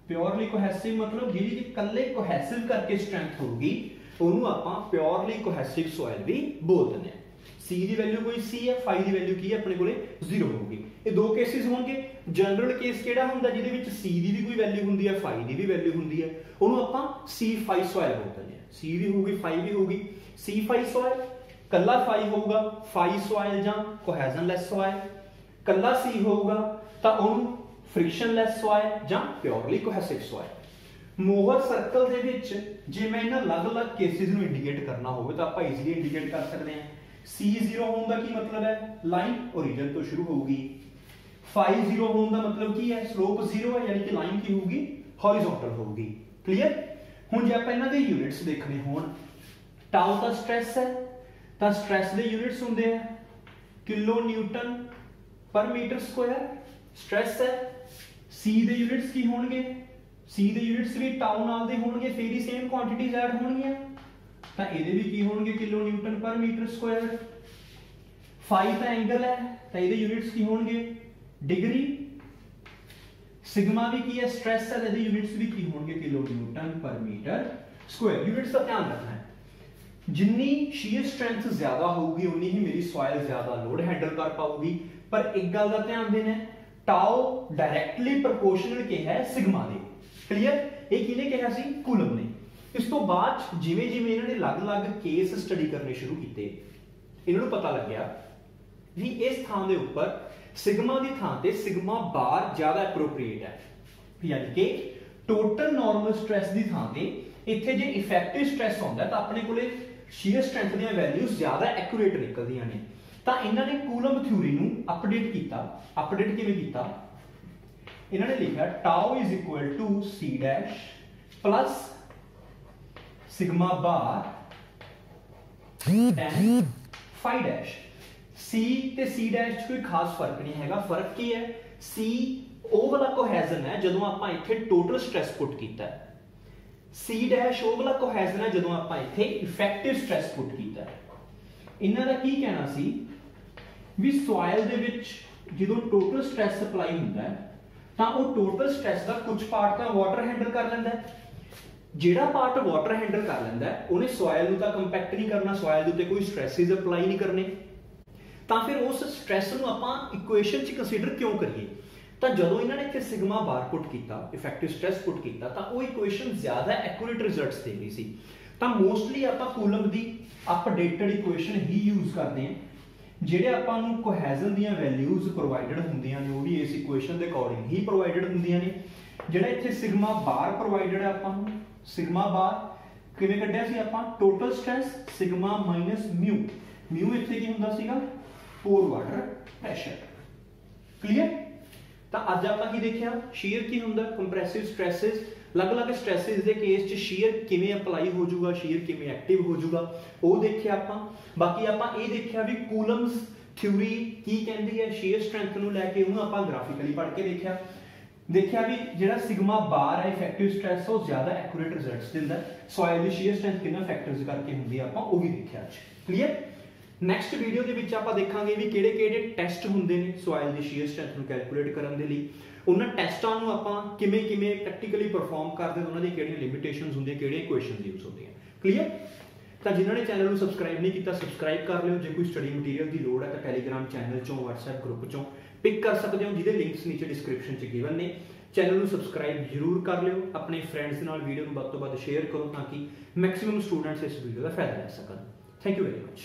प्योरली कोहेसिव मतलब जिहदी कि कल्ले कोहेसिव करके स्ट्रेंथ होगी, ਉਹਨੂੰ ਆਪਾਂ प्योरली कोहेसिव सॉइल भी बोल ਦਿੰਦੇ हैं। C ਦੀ वैल्यू कोई C है, फाई ਦੀ वैल्यू ਕੀ ਹੈ ਆਪਣੇ ਕੋਲੇ 0 ਹੋਊਗੀ। ਇਹ ਦੋ ਕੇਸਿਸ ਹੋਣਗੇ। ਜਨਰਲ ਕੇਸ ਕਿਹੜਾ ਹੁੰਦਾ ਜਿਹਦੇ ਵਿੱਚ C ਦੀ ਵੀ ਕੋਈ ਵੈਲਿਊ ਹੁੰਦੀ ਹੈ, फाई ਦੀ ਵੀ ਵੈਲਿਊ ਹੁੰਦੀ ਹੈ, ਉਹਨੂੰ ਆਪਾਂ C फाई सॉइल बोल ਦਿੰਦੇ हैं। C भी होगी, फाई भी होगी। C फाई सॉइल कल्ला फाई होगा, फाई सॉइल ਜਾਂ कोहेजनलेस सॉइल, कल्ला C होगा ਤਾਂ ਉਹਨੂੰ फ्रिक्शनलेस सॉइल ਜਾਂ purely cohesive soil. Mohr circle ਦੇ ਵਿੱਚ ਜੇ ਮੈਂ ਇਹਨਾਂ ਅਲੱਗ-ਅਲੱਗ ਕੇਸਿਸ ਨੂੰ ਇੰਡੀਕੇਟ ਕਰਨਾ ਹੋਵੇ ਤਾਂ ਆਪਾਂ ਈਜ਼ੀਲੀ ਇੰਡੀਕੇਟ ਕਰ ਸਕਦੇ ਹਾਂ। C 0 ਹੋਣ ਦਾ ਕੀ ਮਤਲਬ ਹੈ? ਲਾਈਨ ओरिजिन ਤੋਂ ਸ਼ੁਰੂ ਹੋਊਗੀ। फाई 0 ਹੋਣ ਦਾ ਮਤਲਬ ਕੀ ਹੈ? ਸਲੋਪ 0 ਹੈ, ਯਾਨੀ ਕਿ ਲਾਈਨ ਕੀ ਹੋਊਗੀ? ਹੌਰੀਜ਼ੌਂਟਲ ਹੋਊਗੀ। ਕਲੀਅਰ? ਹੁਣ ਜੇ ਆਪਾਂ ਇਹਨਾਂ ਦੇ ਯੂਨਿਟਸ ਦੇਖਣੇ ਹੋਣ, ਟਾਊ ਦਾ ਸਟ੍ਰੈਸ ਹੈ ਤਾਂ ਸਟ੍ਰੈਸ ਦੇ ਯੂਨਿਟਸ ਹੁੰਦੇ ਆ ਕਿਲੋ ਨਿਊਟਨ ਪਰ ਮੀਟਰ ਸਕੁਆਇਰ ਸਟ੍ਰੈਸ ਹੈ। C ਦੇ ਯੂਨਿਟਸ ਕੀ ਹੋਣਗੇ? C ਦੇ ਯੂਨਿਟਸ ਵੀ ਟਾਊ ਨਾਲ ਦੇ ਹੋਣਗੇ, ਫਿਰ ਹੀ ਸੇਮ ਕੁਆਂਟੀਟੀਜ਼ ਐਡ ਹੋਣਗੀਆਂ, ਤਾਂ ਇਹਦੇ ਵੀ ਕੀ ਹੋਣਗੇ? ਕਿਲੋ ਨਿਊਟਨ ਪਰ ਮੀਟਰ ਸਕੁਆਇਰ। फाई ਤਾਂ एंगल है ਤਾਂ ਇਹਦੇ ਯੂਨਿਟਸ ਕੀ ਹੋਣਗੇ? डिग्री। सिग्मा भी की है, स्ट्रेस है, ਇਹਦੇ ਯੂਨਿਟਸ ਵੀ ਕੀ ਹੋਣਗੇ? किलो न्यूटन पर मीटर स्क्वायर। यूनिट्स का ध्यान रखना है। जिन्नी शीयर स्ट्रेंथ ज्यादा होगी उन्नी ही मेरी सॉइल ज्यादा लोड हैंडल कर पाऊगी। पर एक गल का ध्यान देना है, टाउ डायरेक्टली प्रोपोर्शनल के है सिग्मा दे। क्लियर? ये किने कहा सी? कूलम ने। इस तो बाद जिवें जिवें इन्होंने अलग-अलग केस स्टडी करने शुरू किए, इन्होंने पता लग गया भी इस थां दे उपर सिग्मा की थां ते सिग्मा बार ज्यादा एप्रोप्रिएट है। यानी कि टोटल नॉर्मल स्ट्रेस की थां ते इत्थे जे इफेक्टिव स्ट्रेस आउंदा तां अपने कोले शीयर स्ट्रेंथ दी वैल्यूज ज्यादा एक्यूरेट निकलदियां ने। तां इन्हां ने कूलम थ्योरी नूं अपडेट कीता। अपडेट किवें कीता? इन्हां ने लिखा tau is equal to C dash plus sigma bar tan phi dash. C ਤੇ C डैश कोई खास फर्क नहीं हैगा। फर्क की है? C ਉਹ ਵਾਲਾ ਕੋਹੈਜ਼ਨ ਹੈ ਜਦੋਂ ਆਪਾਂ ਇੱਥੇ ਟੋਟਲ ਸਟ੍ਰੈਸ ਪੁੱਟ ਕੀਤਾ ਹੈ। C ਡੈਸ਼ ਉਹ ਵਾਲਾ ਕੋਹੈਜ਼ਨ ਹੈ ਜਦੋਂ ਆਪਾਂ ਇੱਥੇ ਇਫੈਕਟਿਵ ਸਟ੍ਰੈਸ ਪੁੱਟ ਕੀਤਾ ਹੈ। ਇਹਨਾਂ ਦਾ ਕੀ ਕਹਿਣਾ ਸੀ ਵੀ ਸੋਇਲ ਦੇ ਵਿੱਚ ਜਦੋਂ ਟੋਟਲ ਸਟ੍ਰੈਸ ਅਪਲਾਈ ਹੁੰਦਾ ਹੈ ਤਾਂ ਉਹ ਟੋਟਲ ਸਟ੍ਰੈਸ ਦਾ ਕੁਝ ਪਾਰਟ ਤਾਂ ਵਾਟਰ ਹੈਂਡਲ ਕਰ ਲੈਂਦਾ ਹੈ। ਜਿਹੜਾ ਪਾਰਟ ਵਾਟਰ ਹੈਂਡਲ ਕਰ ਲੈਂਦਾ ਹੈ ਉਹਨੇ ਸੋਇਲ ਨੂੰ ਤਾਂ ਕੰਪੈਕਟ ਨਹੀਂ ਕਰਨਾ, ਸੋਇਲ ਦੇ ਉੱਤੇ ਕੋਈ ਸਟ੍ਰੈਸਿਸ ਅਪਲਾਈ ਨਹੀਂ ਕਰਨੇ। ਤਾਂ ਫਿਰ ਉਸ ਸਟ੍ਰੈਸ ਨੂੰ ਆਪਾਂ ਇਕੁਏਸ਼ਨ 'ਚ ਕੰਸੀਡਰ ਕਿਉਂ ਕਰੀਏ? ਤਾਂ ਜਦੋਂ ਇਹਨਾਂ ਨੇ ਇੱਥੇ ਸਿਗਮਾ ਬਾਰ ਪੁੱਟ ਕੀਤਾ, ਇਫੈਕਟਿਵ ਸਟ੍ਰੈਸ ਪੁੱਟ ਕੀਤਾ, ਤਾਂ ਉਹ ਇਕੁਏਸ਼ਨ ਜ਼ਿਆਦਾ ਐਕੂਰੇਟ ਰਿਜ਼ਲਟਸ ਦੇ ਰਹੀ ਸੀ। ਤਾਂ ਮੋਸਟਲੀ ਆਪਾਂ ਕੂਲਮ ਦੀ ਅਪਡੇਟਡ ਇਕੁਏਸ਼ਨ ਹੀ ਯੂਜ਼ ਕਰਦੇ ਹਾਂ। ਜਿਹੜੇ ਆਪਾਂ ਨੂੰ ਕੋਹੈਜ਼ਨ ਦੀਆਂ ਵੈਲਿਊਜ਼ ਪ੍ਰੋਵਾਈਡਡ ਹੁੰਦੀਆਂ ਨੇ ਉਹ ਵੀ ਇਸ ਇਕੁਏਸ਼ਨ ਦੇ ਅਕੋਰਡਿੰਗ ਹੀ ਪ੍ਰੋਵਾਈਡਡ ਹੁੰਦੀਆਂ ਨੇ। ਜਿਹੜਾ ਇੱਥੇ ਸਿਗਮਾ ਬਾਰ ਪ੍ਰੋਵਾਈਡਡ ਹੈ ਆਪਾਂ ਨੂੰ, ਸਿਗਮਾ ਬਾਰ ਕਿਵੇਂ ਕੱਢਿਆ ਸੀ ਆਪਾਂ? Total stress sigma minus mu. Mu ਇੱਥੇ ਕੀ ਹੁੰਦਾ ਸੀਗਾ? Pore water pressure. क्लियर? तो अज आप की देखा शीयर की होंगे, कंप्रेसिव स्ट्रेसिस, अलग अलग स्ट्रेसिस के केस च शीयर किवें अप्लाई हो जाऊगा, शीयर किवें एक्टिव हो जाऊगा वो देखिया आपां। बाकी आपां ये देखिया भी कूलम्स थ्योरी की कहती है शीयर स्ट्रेंथ नूं लैके, उहनूं आपां ग्राफिकली पढ़ के देखिया भी जिहड़ा सिग्मा बार है इफेक्टिव स्ट्रेस वो ज्यादा एक्यूरेट रिजल्ट्स दिंदा है। सॉइल दी शीयर स्ट्रेंथ किन्ना फैक्टर्स करके हुंदी है आपां वो भी देखिया। क्लियर? नैक्सट वीडियो के विच आपां देखांगे भी किहड़े-किहड़े टैसट हुंदे ने सॉइल दी शीयर स्ट्रेंथ नूं कैलकुलेट करन दे लई। उन्हां टैसटां नूं आपां किवें प्रैक्टिकली परफॉर्म करदे, उन्हां दी किहड़ियां लिमिटेशनस हुंदियां, किहड़े इक्वेशनस यूज हुंदियां। क्लियर? ਤਾਂ ਜਿਨ੍ਹਾਂ ਨੇ ਚੈਨਲ ਨੂੰ ਸਬਸਕ੍ਰਾਈਬ ਨਹੀਂ ਕੀਤਾ ਸਬਸਕ੍ਰਾਈਬ ਕਰ ਲਿਓ। ਜੇ ਕੋਈ ਸਟੱਡੀ ਮਟੀਰੀਅਲ ਦੀ ਲੋੜ ਹੈ ਤਾਂ ਟੈਲੀਗ੍ਰਾਮ ਚੈਨਲ ਚੋਂ WhatsApp ਗਰੁੱਪ ਚੋਂ ਪਿਕ ਕਰ ਸਕਦੇ ਹੋ, ਜਿਹਦੇ ਲਿੰਕਸ ਨੀਚੇ ਡਿਸਕ੍ਰਿਪਸ਼ਨ 'ਚ ਗਿਵਨ ਨੇ। ਚੈਨਲ ਨੂੰ ਸਬਸਕ੍ਰਾਈਬ ਜ਼ਰੂਰ ਕਰ ਲਿਓ। ਆਪਣੇ ਫਰੈਂਡਸ ਦੇ ਨਾਲ ਵੀਡੀਓ ਨੂੰ ਵੱਧ ਤੋਂ ਵੱਧ ਸ਼ੇਅਰ ਕਰੋ ਤਾਂ ਕਿ ਮੈਕਸਿਮਮ ਸਟੂਡੈਂਟਸ ਇਸ ਵੀਡੀਓ ਦਾ ਫਾਇਦਾ ਲੈ ਸਕਣ। Thank you very much.